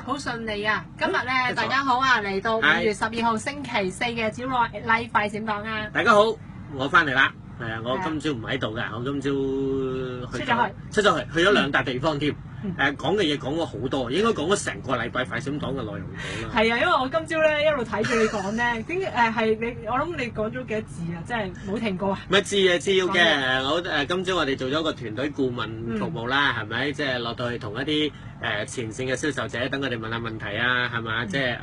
好順利啊！今日咧，大家好啊，嚟到5月12號星期四嘅招內拉費點講啊？大家好，我翻嚟啦。係啊，我今朝唔喺度㗎，我今朝出咗去咗2笪地方添。講嘅嘢講咗好多，應該講咗成個禮拜快閃黨嘅內容講啦。係啊，因為我今朝咧一路睇住你講咧，點係你？我諗你講咗幾多字啊？真係冇停過啊！咩知嘅，知要嘅。我今朝我哋做咗個團隊顧問服務啦，係咪？即係落到去同一啲前線嘅銷售者，等佢哋問下問題啊，係嘛？即係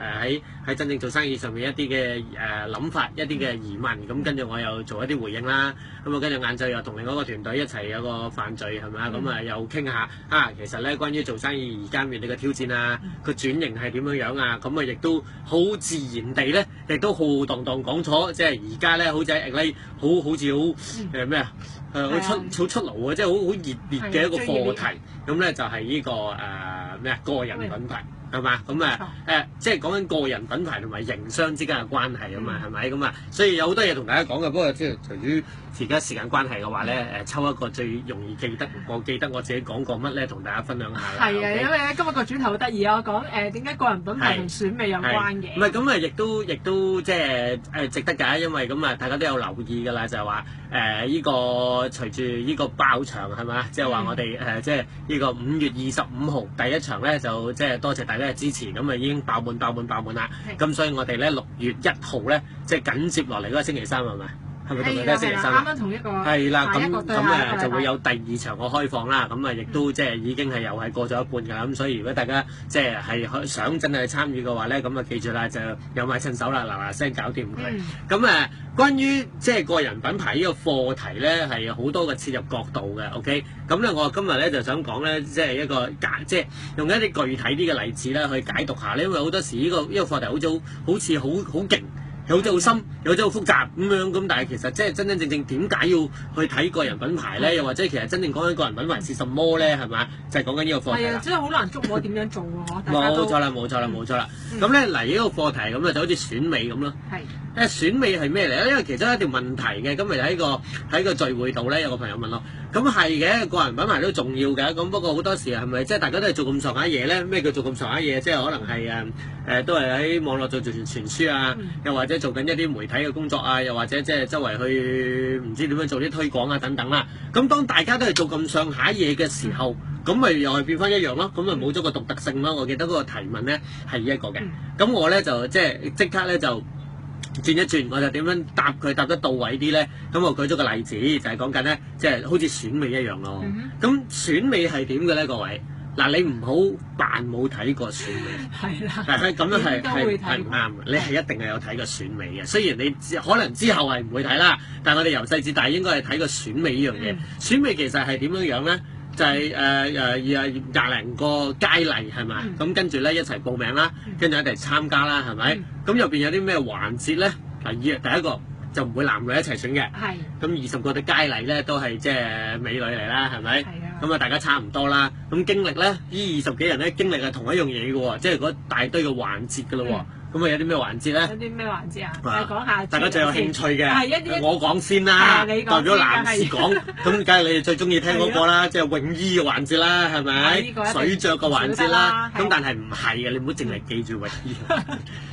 喺真正做生意上面一啲嘅諗法、一啲嘅疑問，咁跟住我又做一啲回應啦。咁啊，跟住晏晝又同另外一個團隊一齊有個飯聚，係咪？咁啊又傾下其實咧關於做生意而家面對嘅挑戰啊，個轉型係點樣樣啊？咁啊亦都好自然地咧，亦都浩浩蕩蕩講咗，即係而家咧好似喺 Agli 好似好咩啊？好出爐啊！即係好熱烈嘅一個課題。咁咧就係呢個個人品牌係嘛？咁即係講緊個人品牌同埋營商之間嘅關係啊嘛，係咪咁啊？所以有好多嘢同大家講嘅。不過即係隨住而家時間關係嘅話咧，抽一個最容易記得，我記得我自己講過乜咧，同大家分享下啦。係啊，因為咧今日個轉頭好得意啊！我講點解個人品牌同選美有關嘅？唔係咁啊，亦都即係值得㗎，因為咁啊，大家都有留意㗎啦，就係話呢個隨住呢個爆場係嘛，即係話我哋即係呢個5月25號第一場咧，就即係多謝大家嘅支持，咁啊已經爆滿啦。咁所以我哋咧6月1號咧，即係緊接落嚟嗰個星期三係咪？係咪同佢哋星期三？啱啱同一個係啦，咁就會有第2場嘅開放啦。咁啊，亦都即係已經係又係過咗一半㗎啦。咁所以如果大家即係想真係參與嘅話咧，咁啊記住啦，就有埋趁手啦，嗱聲搞掂佢。咁關於即係個人品牌呢個課題咧，係好多個切入角度嘅。OK，咁咧我今日咧就想講咧，即係一個即係用一啲具體啲嘅例子咧去解讀下咧，因為好多時呢個課題好似好勁。有啲好深，有啲好複雜咁樣咁，但係其實即係真真正正點解要去睇個人品牌咧？又或者其實真正講緊個人品牌是什麼咧？係嘛？就係講緊呢個課題啦。係啊，真係好難捉摸點樣做喎。冇錯啦。咁咧嚟呢個課題咁就好似選美咁咯。係。選美係咩嚟咧？因為其中一條問題嘅，今日喺個聚會度咧，有個朋友問我，咁係嘅，個人品牌都重要嘅。咁不過好多時係咪即係大家都係做咁上下嘢咧？咩叫做咁上下嘢？即係可能係都係喺網絡做傳輸啊，又或者做緊一啲媒體嘅工作啊，又或者即係周圍去唔知點樣做啲推廣啊等等啦。咁當大家都係做咁上下嘢嘅時候，咁咪又係變翻一樣咯。咁咪冇咗個獨特性咯。我記得嗰個提問咧係一個嘅。咁我咧就即刻咧就轉一轉，我就點樣答佢答得到位啲咧？咁我舉咗個例子，就係講緊咧，即係好似選美一樣咯。咁選美係點嘅咧？各位嗱，你唔好扮冇睇過選美。係啦。咁樣係唔啱嘅。你係一定係有睇過選美嘅。雖然你可能之後係唔會睇啦，但係我哋由細至大應該係睇過選美呢樣嘢。選美其實係點樣咧？就係20零個佳麗係咪？咁跟住咧一齊報名啦，跟住一齊參加啦，係咪？咁入邊有啲咩環節咧？第一個就唔會男女一齊選嘅。係。咁20個嘅佳麗咧都係即係美女嚟啦，係咪？係啊。咁啊大家差唔多啦。咁經歷咧，呢20幾人咧經歷係同一樣嘢嘅喎，即係嗰大堆嘅環節㗎咯喎。咁啊有啲咩環節咧？有啲咩環節啊？你講下。大家最有興趣嘅，我講先啦，代表男士講。咁梗係你哋最中意聽嗰個啦，即係泳衣嘅環節啦，係咪？水着嘅環節啦。咁但係唔係嘅，你唔好淨係記住泳衣，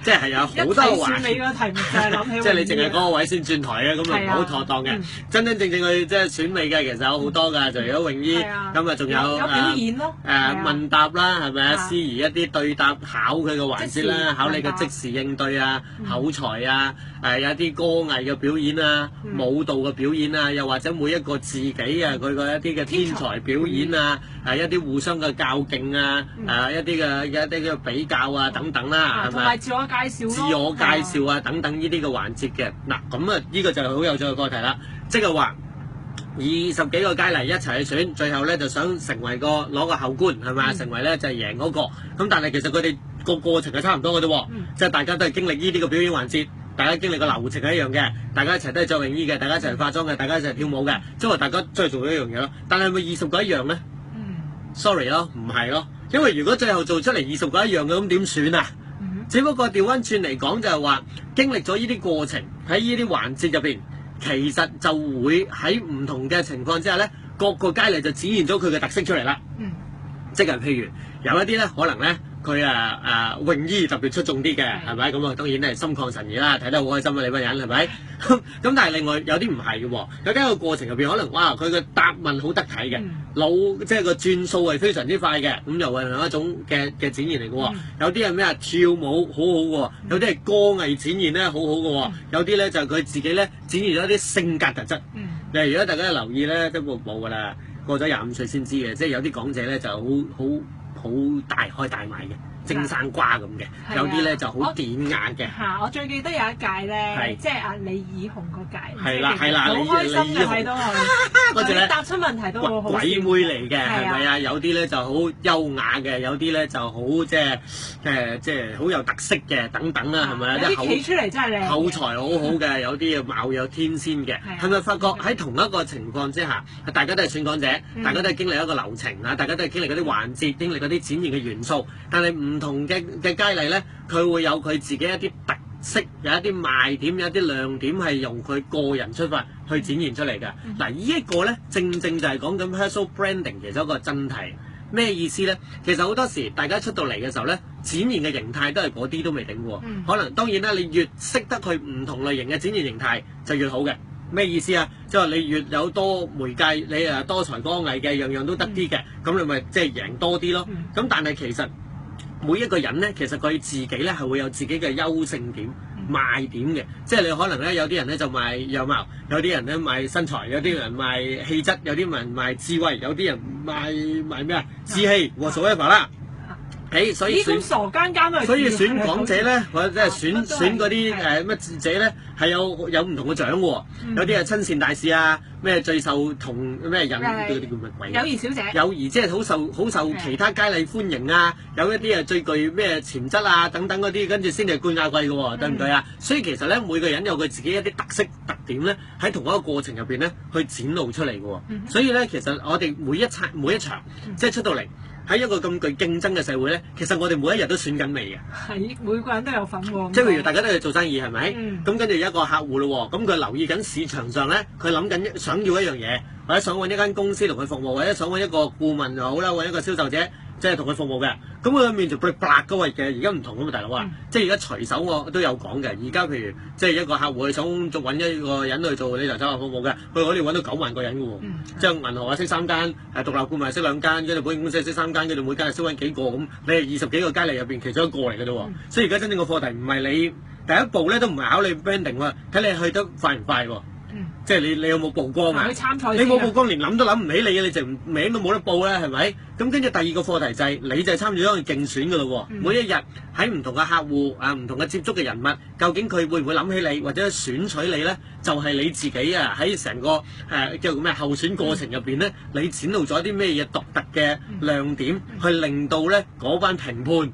即係有好多環節。選美個題目就係諗起。即係你淨係嗰個位先轉台嘅，咁啊唔好妥當嘅。真真正正去即係選美嘅，其實有好多㗎，就有泳衣，咁啊仲有表演咯。問答啦，係咪啊？司儀一啲對答考佢嘅環節啦，考你嘅即時應對啊、口才啊，有啲歌藝嘅表演啊、舞蹈嘅表演啊，又或者每一個自己啊佢嘅一啲嘅天才表演啊，一啲互相嘅較勁啊，一啲嘅比較啊等等啦，係咪？同埋自我介紹啊等等呢啲嘅環節嘅。嗱咁啊，呢個就係好有趣嘅課題啦，即係話20幾個佳麗一齊去選，最後咧就想成為攞個后冠係咪？成為咧就係贏嗰個。咁但係其實佢哋個過程係差唔多嘅啫喎，即係大家都係經歷呢啲嘅表演環節，大家經歷個流程係一樣嘅，大家一齊都係着泳衣嘅，大家一齊化妝嘅，大家一齊跳舞嘅，即係話大家都係做一樣嘢咯。但係咪20個一樣咧？Sorry 咯，唔係咯，因為如果最後做出嚟20個一樣嘅，咁點選啊？只不過調翻轉嚟講就係話，經歷咗呢啲過程喺呢啲環節入邊，其實就會喺唔同嘅情況之下咧，各個佳麗就展現咗佢嘅特色出嚟啦。即係譬如有一啲咧可能咧佢泳衣特別出眾啲嘅，係咪？咁啊當然係心曠神怡啦，睇得好開心啊！你班人係咪？咁但係另外有啲唔係嘅喎，有啲個過程入邊可能哇佢嘅答問好得體嘅，即係個轉數係非常之快嘅，咁又係另一種嘅展現嚟嘅喎。有啲係咩啊？跳舞好好嘅喎，有啲係歌藝展現咧好好嘅喎，有啲咧就係佢自己咧展現咗一啲性格特質。例如如果大家留意咧，都冇㗎啦，過咗25歲先知嘅，即係有啲港姐咧就好大開大賣嘅，蒸生瓜咁嘅，有啲咧就好典雅嘅。我最記得有一屆咧，即係阿李以紅嗰屆。係啦，好開心嘅睇到佢。嗰陣咧答出問題都好好笑。鬼妹嚟嘅係咪啊？有啲咧就好優雅嘅，有啲咧就好即係好有特色嘅等等啦，係咪啊？啲企出嚟真係靚。口才好好嘅，有啲貌有天仙嘅，係咪發覺喺同一個情況之下，大家都係選港姐，大家都係經歷一個流程啊，大家都係經歷嗰啲環節，經歷嗰啲展現嘅元素，但係唔同嘅佳麗咧，佢會有佢自己一啲特色，有一啲賣點，有一啲亮點係用佢個人出發去展現出嚟嘅。嗱，呢一個咧，正就係講緊 personal branding 其中一個真諦。咩意思咧？其實好多時大家出到嚟嘅時候咧，展現嘅形態都係嗰啲都未定喎。可能當然啦，你越識得去唔同類型嘅展現形態就越好嘅。咩意思啊？即係話你越有多媒介，你多才多藝嘅，樣樣都得啲嘅，咁你咪即係贏多啲咯。咁但係其實每一個人咧，其實佢自己咧係會有自己嘅優勝點、賣點嘅。即係你可能咧，有啲人咧就賣樣貌，有啲人咧賣身材，有啲人賣氣質，有啲人賣智慧，有啲人賣咩啊？志氣whatsoever啦。所以選港姐咧，或者係選嗰啲乜姐咧，係有唔同嘅獎喎。有啲係親善大使啊，咩最受同咩人嗰啲叫乜鬼？友誼小姐。友誼即係好受其他佳麗歡迎啊！有一啲係最具咩潛質啊等等嗰啲，跟住先至冠亞季嘅喎，對唔對啊？所以其實咧，每個人有佢自己一啲特色特點咧，喺同一個過程入邊咧，去展露出嚟嘅喎。所以咧，其實我哋每一場即係出到嚟。喺一個咁具競爭嘅社會咧，其實我哋每一日都選緊味嘅。係，每個人都有份喎。即係譬如大家都係做生意係咪？咁跟住有一個客戶咯喎，咁佢留意緊市場上咧，佢諗緊想要一樣嘢，或者想揾一間公司同佢服務，或者想揾一個顧問又好啦，揾一個銷售者。即係同佢服務嘅，咁佢面就 black 嗰位嘅，而家唔同咁嘛，大佬啊！即係而家隨手我都有講嘅。而家譬如即係一個客戶想揾一個人去做理財策劃服務嘅，佢可以揾到9萬個人嘅喎。即係銀行啊識3間，獨立顧問識2間，跟住保險公司識3間，跟住每間係識揾幾個咁。你係20幾個佳麗入邊其中一個嚟嘅啫喎。所以而家真正個課題唔係你第一步咧，都唔係考你 branding 喎，睇你去得快唔快喎。即係你有冇曝光啊？你冇曝光，連諗都諗唔起你嘅，你就名都冇得報啦，係咪？咁跟住第二個課題就係你就係參與咗個競選㗎咯喎。每一日喺唔同嘅客戶啊、唔同嘅接觸嘅人物，究竟佢會唔會諗起你或者選取你咧？就係你自己啊喺成個叫做咩候選過程入邊咧，你展露咗啲咩嘢獨特嘅亮點，去令到咧嗰班評判。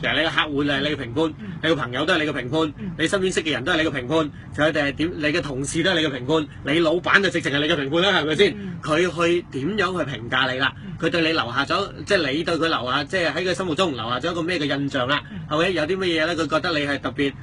其實你嘅客戶係你嘅評判，你嘅朋友都係你嘅評判，你身邊識嘅人都係你嘅評判，仲有係點？你嘅同事都係你嘅評判，你老闆就直情係你嘅評判啦，係咪先？佢去點樣去評價你啦？佢對你留下咗，即係你對佢留下，即係喺佢心目中留下咗一個咩嘅印象啦？係咪有啲乜嘢咧？佢覺得你係特別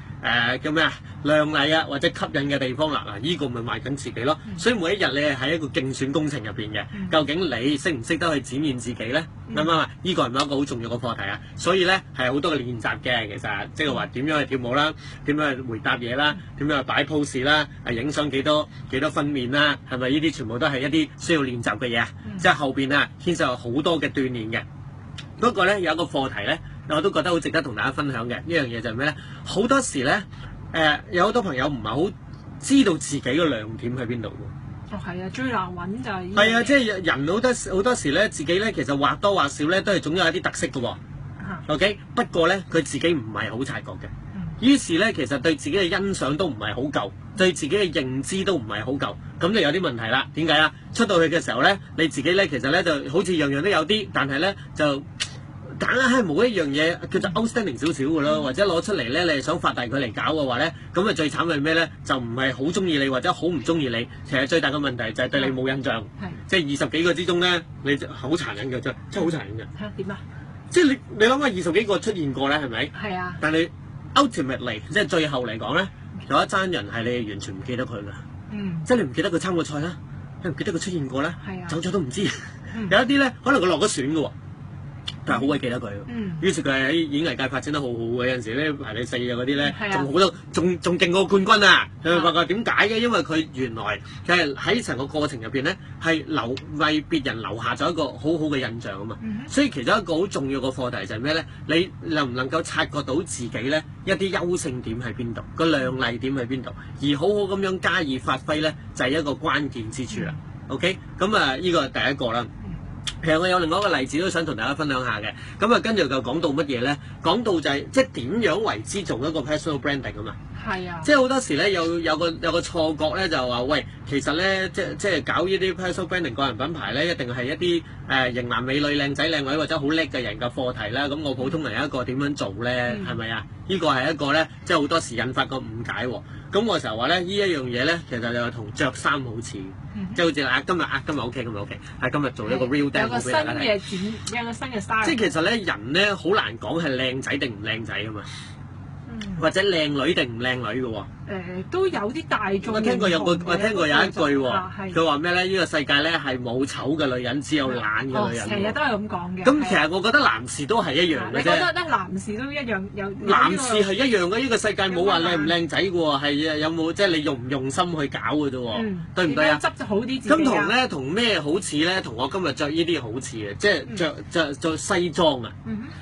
叫咩啊？亮麗啊，或者吸引嘅地方啦，嗱，呢個咪賣緊自己咯。所以每一日你係喺一個競選工程入邊嘅，究竟你識唔識得去展現自己咧？啱唔啱啊？呢個係咪一個好重要嘅課題啊？所以咧係好多嘅練習嘅，其實即係話點樣去跳舞啦，點樣去回答嘢啦，點樣去擺 pose 啦，影相幾多分面啦，係咪呢啲全部都係一啲需要練習嘅嘢？即係後邊啊牽涉有好多嘅鍛鍊嘅。不過咧有一個課題咧，我都覺得好值得同大家分享嘅呢樣嘢就係咩咧？好多時咧。有好多朋友唔係好知道自己嘅亮點喺邊度喎。哦，係啊，最難揾就係。係啊，即係人好多時咧，自己咧其實或多或少咧都係總有一啲特色嘅喎。OK，不過咧佢自己唔係好察覺嘅。於是咧，其實對自己嘅欣賞都唔係好夠，對自己嘅認知都唔係好夠，咁就有啲問題啦。點解啊？出到去嘅時候咧，你自己咧其實咧就好似樣樣都有啲，但係咧就。梗係冇一樣嘢叫做 outstanding 少少嘅咯，或者攞出嚟咧，你係想發大佢嚟搞嘅話咧，咁啊最慘係咩咧？就唔係好中意你或者好唔中意你，其實最大嘅問題就係對你冇印象。即係20幾個之中咧，你好殘忍嘅真係好殘忍嘅。嚇點啊？即係你諗下20幾個出現過咧，係咪？係啊。但係 ultimately 即係最後嚟講咧，有一爭人係你完全唔記得佢㗎。即係你唔記得佢參過賽啦，你唔記得佢出現過啦，走咗都唔知。有一啲咧，可能佢落咗選嘅喎。但係好鬼記得佢。於是佢喺演藝界發展得好好嘅，有陣時咧排第4啊嗰啲咧，仲好多，仲勁過冠軍啊！你咪發覺點解嘅？因為佢原來嘅喺成個過程入邊咧，係為別人留下咗一個好好嘅印象啊嘛。所以其中一個好重要嘅課題就係咩咧？你能唔能夠察覺到自己咧一啲優勝點喺邊度，個亮麗點喺邊度，而好好咁樣加以發揮咧，就係一個關鍵之處啦。OK， 咁啊，呢個係第一個啦。其實我有另外一個例子都想同大家分享下嘅，咁啊跟住就講到乜嘢咧？講到就係即係點樣為之做一個 personal branding 啊嘛。係啊。即係好多時咧有個錯覺咧，就話喂，其實咧即係搞呢啲 personal branding 個人品牌咧，一定係一啲型男美女、靚仔靚女或者好叻嘅人嘅課題啦。咁我普通人一個點樣做咧？係咪啊？呢個係一個咧，即係好多時引發個誤解喎。咁我成日話咧，呢一樣嘢咧，其實就同着衫好似，即係好似今日 OK，係今日做一個 real dance 俾大家睇。有個新嘅 style。即係其實咧，人咧好難講係靚仔定唔靚仔噶嘛，或者靚女定唔靚女嘅喎。都有啲大眾。我聽過有一句喎，佢話咩咧？呢個世界咧係冇醜嘅女人，只有懶嘅女人。成日都係咁講嘅。咁其實我覺得男士都係一樣嘅啫。你覺得咧？男士都一樣有。男士係一樣嘅，呢個世界冇話靚唔靚仔嘅喎，係有冇即係你用唔用心去搞嘅啫喎，對唔對啊？執好啲自己。咁同咩好似咧？同我今日着呢啲好似嘅，即係着西裝啊！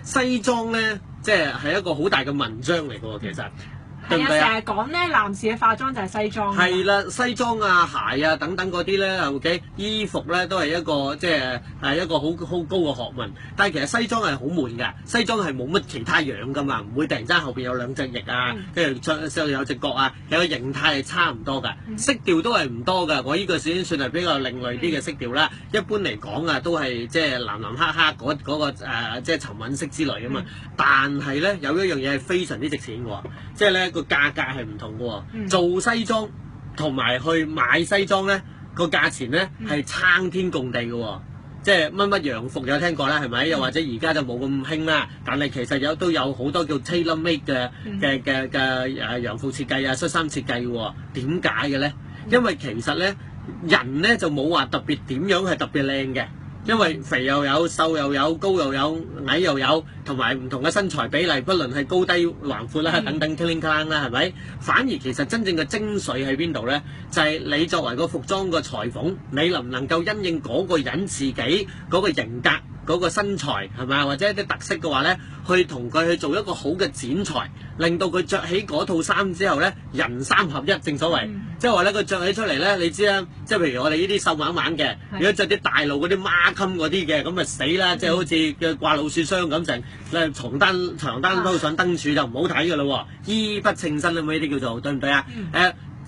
西裝咧，即係一個好大嘅文章嚟嘅喎，其實。係啊，成日講咧，男士嘅化妝就係西裝。係啦，西裝啊、鞋啊等等嗰啲咧，OK，衣服咧都係一個即係一個好高嘅學問。但係其實西裝係好悶㗎，西裝係冇乜其他樣㗎嘛，唔會突然之間後邊有兩隻翼啊，跟住有隻角啊，有個形態係差唔多㗎，色調都係唔多㗎。我呢個先算係比較另類啲嘅色調啦。一般嚟講啊，都係即係藍黑黑嗰個即係沉穩色之類㗎嘛。但係咧有一樣嘢係非常之值錢㗎喎，即係咧。個價格係唔同嘅喎，做西裝同埋去買西裝咧，個價錢咧係撐天共地嘅喎，即係乜洋服有聽過啦，係咪？又或者而家就冇咁興啦，但係其實都有好多叫 tailor made 嘅洋服設計啊、恤衫設計嘅喎，點解嘅咧？因為其實咧人咧就冇話特別點樣係特別靚嘅。因為肥又有、瘦又有、高又有、矮又有，同埋唔同嘅身材比例，不論係高低橫闊啦，等等 cling clang 啦，係咪？反而其實真正嘅精髓喺邊度咧？就係你作為個服裝個裁縫，你能唔能夠因應嗰個人自己嗰個型格、嗰個身材係咪，或者一啲特色嘅話咧，去同佢去做一個好嘅剪裁，令到佢着起嗰套衫之後咧，人三合一，正所謂，即係話咧佢着起出嚟咧，你知啦，即係譬如我哋呢啲瘦蜢蜢嘅，如果着啲大路嗰啲孖襟嗰啲嘅，咁咪死啦！即係好似嘅掛老鼠箱咁成，床單都上燈柱就唔好睇㗎咯喎，衣不稱身啊嘛，呢啲叫做對唔對啊？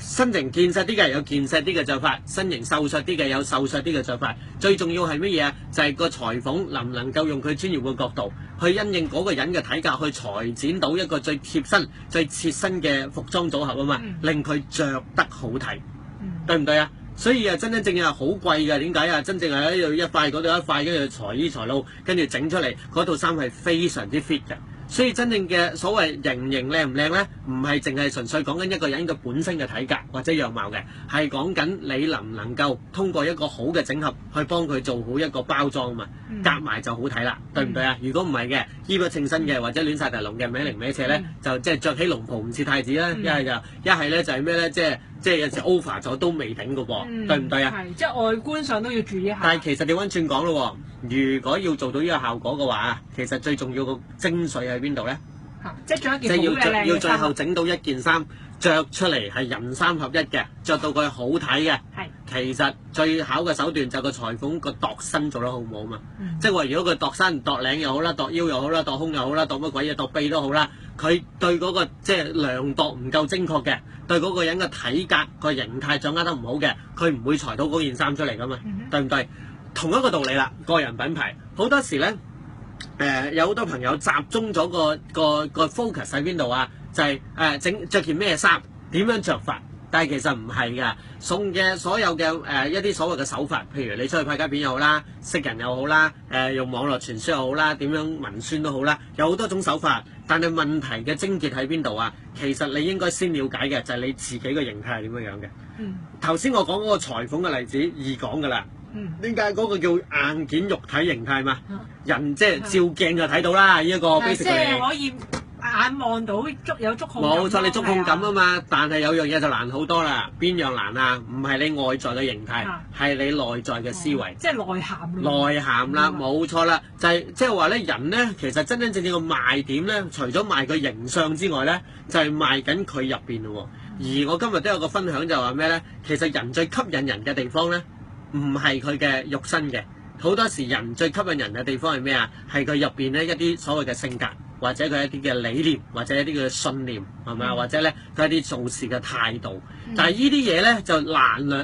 身形健碩啲嘅有健碩啲嘅着法，身形瘦削啲嘅有瘦削啲嘅着法。最重要係乜嘢啊？就係個裁縫能唔能夠用佢專業嘅角度去因應嗰個人嘅體格去裁剪到一個最貼身、最切身嘅服裝組合啊嘛，令佢着得好睇，對唔對啊？所以真正係好貴㗎，點解啊？真正係喺度一塊嗰度一塊，跟住裁衣裁路，跟住整出嚟嗰套衫係非常之 fit 嘅。所以真正嘅所謂型靚唔靚咧，唔係淨係純粹講緊一個人嘅本身嘅體格或者樣貌嘅，係講緊你能唔能夠通過一個好嘅整合去幫佢做好一個包裝嘛，夾埋就好睇啦，對唔對啊？如果唔係嘅，衣不稱身嘅或者亂晒大龍嘅歪零歪斜咧，就即係着起龍袍唔似太子啦，一係咧就係咩咧，即係有時 over 咗都未頂嘅噃，對唔對啊？係，即係外觀上都要注意一下。但係其實調翻轉講咯，如果要做到呢個效果嘅話，其實最重要個精髓喺邊度咧？即係做一件好嘅靚要最後整到一件衫着出嚟係人三合一嘅，着到佢好睇嘅。其實最考嘅手段就係個裁縫個度身做得好唔好嘛？即係話如果佢度身度領又好啦，度腰又好啦，度胸又好啦，度乜鬼嘢度臂都好啦，佢對嗰個即係量度唔夠精確嘅，對嗰個人嘅體格個形態掌握得唔好嘅，佢唔會裁到嗰件衫出嚟噶嘛，對唔對？同一個道理啦，個人品牌好多時咧。有好多朋友集中咗個 focus 喺邊度啊？就係着件咩衫，點樣着法？但係其實唔係㗎，送嘅所有嘅一啲所謂嘅手法，譬如你出去拍街片又好啦，識人又好啦，用網絡傳輸又好啦，點樣文宣都好啦，有好多種手法。但係問題嘅症結喺邊度啊？其實你應該先了解嘅就係你自己嘅形態係點樣樣嘅。頭先我講嗰個裁縫嘅例子易講㗎啦，點解嗰個叫硬件肉體形態嘛？人即係照鏡就睇到啦，呢一個 basic 即係可以眼望到有觸控感。冇錯，你觸控感啊嘛，但係有樣嘢就難好多啦。邊樣難啊？唔係你外在嘅形態，係你內在嘅思維。即係內涵。內涵啦，冇錯啦，就係即係話咧，人咧其實真真正正個賣點咧，除咗賣個形象之外咧，就係賣緊佢入邊咯。而我今日都有個分享就話咩咧？其實人最吸引人嘅地方咧，唔係佢嘅肉身嘅，好多時人最吸引人嘅地方係咩啊？係佢入邊咧一啲所謂嘅性格。或者佢一啲嘅理念，或者一啲嘅信念，係咪啊？或者咧佢一啲做事嘅態度。但係呢啲嘢咧就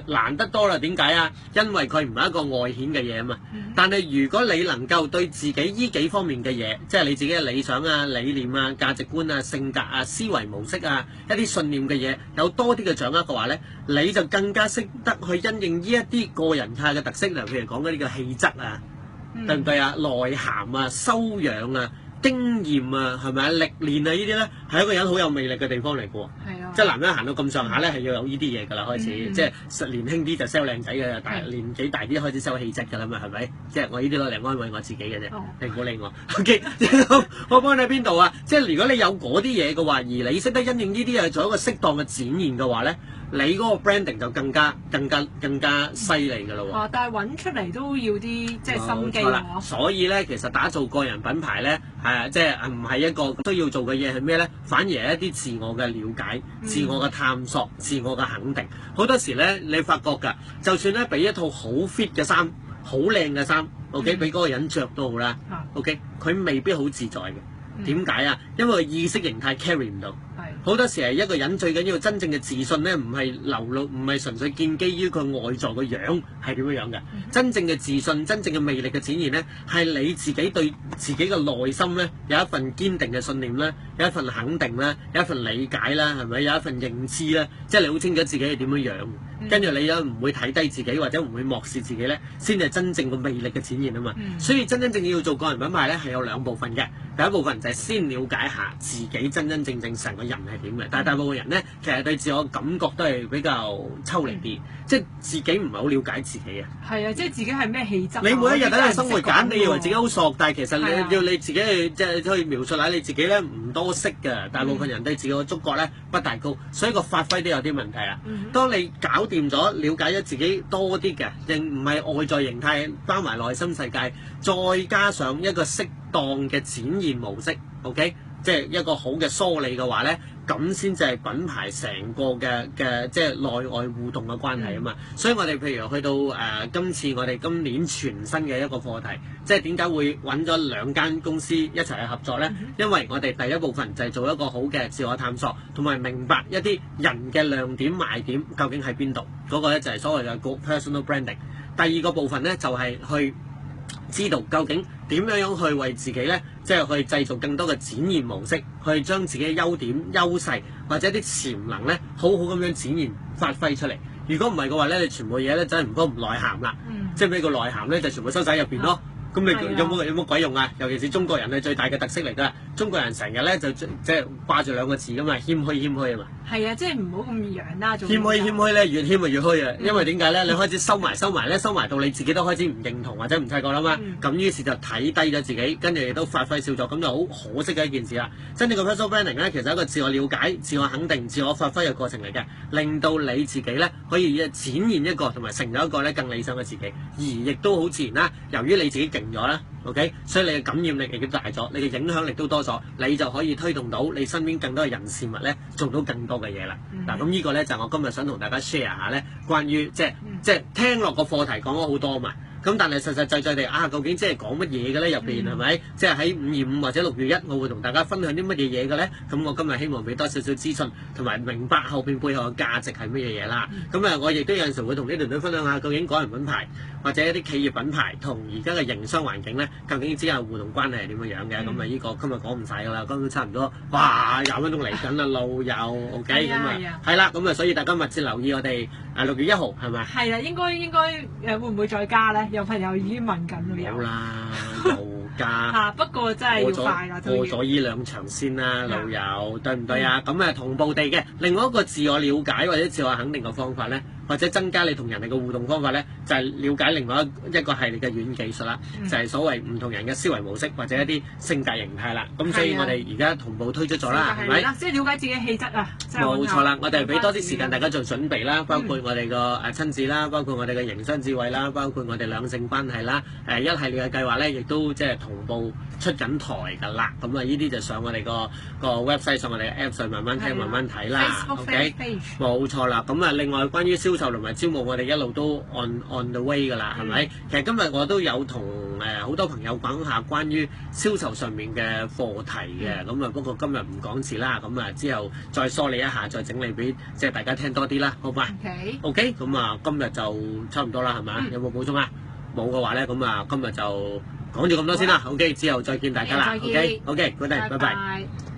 難得多啦。點解啊？因為佢唔係一個外顯嘅嘢啊嘛。但係如果你能夠對自己呢幾方面嘅嘢，即係你自己嘅理想啊、理念啊、價值觀啊、性格啊、思維模式啊、一啲信念嘅嘢，有多啲嘅掌握嘅話咧，你就更加識得去因應呢一啲個人態嘅特色，譬如講嗰啲嘅氣質啊，對唔對啊？內涵啊、修養啊。經驗啊，係咪啊？歷練啊，呢啲咧係一個人好有魅力嘅地方嚟嘅喎。係啊，即係男人行到咁上下咧，係要有呢啲嘢㗎啦，開始即係年輕啲就 sell 靚仔嘅，但係年紀大啲開始 sell 氣質㗎啦嘛，係咪？即係我呢啲攞嚟安慰我自己嘅啫，你唔好理我。OK， 我幫你喺邊度啊？即係如果你有嗰啲嘢嘅話，而你識得因應呢啲嘢做一個適當嘅展現嘅話咧，你嗰個 branding 就更加犀利㗎啦喎。但係揾出嚟都要啲即係心機喎。所以咧，其實打造個人品牌咧，即係唔係一個需要做嘅嘢係咩咧？反而係一啲自我嘅了解、自我嘅探索、自我嘅肯定。好多時咧，你發覺㗎，就算咧俾一套好 fit 嘅衫、好靚嘅衫 ，OK， 俾嗰個人着都好啦 ，OK， 佢未必好自在嘅。點解啊？因為意識形態 carry 唔到。好多時係一個人最緊要真正嘅自信咧，唔係流露，唔係純粹建基於佢外在嘅樣係點樣嘅。真正嘅自信、真正嘅魅力嘅展現咧，係你自己對自己嘅內心咧有一份堅定嘅信念啦，有一份肯定啦，有一份理解啦，係咪？有一份認知啦，即係你好清楚自己係點樣樣，跟住你又唔會睇低自己或者唔會漠視自己咧，先係真正嘅魅力嘅展現啊嘛。所以真真正正要做個人品牌咧，係有兩部分嘅。第一部分就係先了解下自己真真正正成個人係點嘅，但係大部分人咧，其實對自我感覺都係比較抽離啲，即係自己唔係好了解自己啊。係啊，即係自己係咩氣質？你每一日喺度生活緊，你以為自己好索，但係其實你要你自己去即係去描述下你自己咧，唔多識嘅。大部分人對自己個觸覺咧不大高，所以個發揮都有啲問題啊。當你搞掂咗、了解咗自己多啲嘅，亦唔係外在形態，包埋內心世界，再加上一個適當嘅展現模式 ，OK， 即係一個好嘅梳理嘅話咧，咁先至係品牌成個嘅即係內外互動嘅關係啊嘛。所以我哋譬如去到今次我哋今年全新嘅一個課題，即係點解會揾咗兩間公司一齊去合作咧？因為我哋第一部分就係做一個好嘅自我探索，同埋明白一啲人嘅亮點賣點究竟喺邊度，嗰個咧就係所謂嘅 personal branding。第二個部分咧就係去知道究竟點樣去為自己咧，即係去製造更多嘅展現模式，去將自己嘅優點、優勢或者啲潛能咧，好好咁樣展現發揮出嚟。如果唔係嘅話咧，你全部嘢咧真係唔內涵啦。即係咩叫內涵咧？就全部收晒入邊咯。咁你有冇鬼用啊？尤其是中國人係最大嘅特色嚟㗎。中國人成日咧就即係掛住兩個字㗎嘛，謙虛啊嘛。係啊，即係唔好咁揚啦。謙虛咧，越謙咪越虛啊！因為點解咧？你開始收埋咧，收埋到你自己都開始唔認同或者唔察覺啦嘛。咁於是就睇低咗自己，跟住亦都發揮少咗，咁就好可惜嘅一件事啦。真正嘅 personal branding 咧，其實係一個自我了解、自我肯定、自我發揮嘅過程嚟嘅，令到你自己咧可以展現一個同埋成就一個咧更理想嘅自己，而亦都好自然啦。由於你自己勁咗啦 ，OK， 所以你嘅感染力亦都大咗，你嘅影響力都多咗，你就可以推動到你身邊更多嘅人事物咧，做到更多嘅嘢啦。嗱，咁呢個咧就我今日想同大家 share 下咧，關於即係聽落個課題講咗好多嘛。咁但係實實際際地究竟即係講乜嘢嘅咧？入邊係咪？即係喺5/25或者6月1，我會同大家分享啲乜嘢嘢嘅咧？咁我今日希望俾多少少資訊，同埋明白後邊背後嘅價值係乜嘢嘢啦。咁我亦都有陣時會同啲團隊分享下，究竟個人品牌或者一啲企業品牌同而家嘅營商環境咧，究竟之間互動關係係點樣樣嘅？咁呢個今日講唔晒㗎啦，今日都差唔多，哇20分鐘嚟緊啦，老友 OK 咁係啦，咁所以大家密切留意我哋6月1號係咪？係啊，應該會唔會再加咧？有朋友已經問緊啦，好啦，又加不過真係要快啦，過咗呢兩場先啦，老友對唔對啊？咁同步地嘅另外一個自我了解或者自我肯定嘅方法咧，或者增加你同人哋嘅互動方法咧，就係了解另外一個系列嘅軟技術啦，就係所謂唔同人嘅思維模式或者一啲性格形態啦。咁所以我哋而家同步推出咗啦，係咪？即係了解自己嘅氣質啊！冇錯啦，我哋俾多啲時間大家做準備啦，包括我哋個親子啦，包括我哋嘅營商智慧啦，包括我哋兩性關係啦，一系列嘅計劃咧，亦都即係同步出緊台㗎啦。咁啊，呢啲就上我哋個 website， 上我哋嘅 app 上慢慢聽、慢慢睇啦。OK， 冇錯啦。咁啊，另外關於銷售同埋招募，我哋一路都 on the way 㗎啦，係咪？其實今日我都有同好多朋友講下關於銷售上面嘅課題嘅，咁啊不過今日唔講字啦，咁啊之後再梳理一下，再整理俾即係大家聽多啲啦，好嘛？OK， 咁啊今日就差唔多啦，係咪？有冇補充啊？冇嘅話咧，咁啊今日就講咗咁多先啦。OK， 之後再見大家啦。OK，good night，拜拜。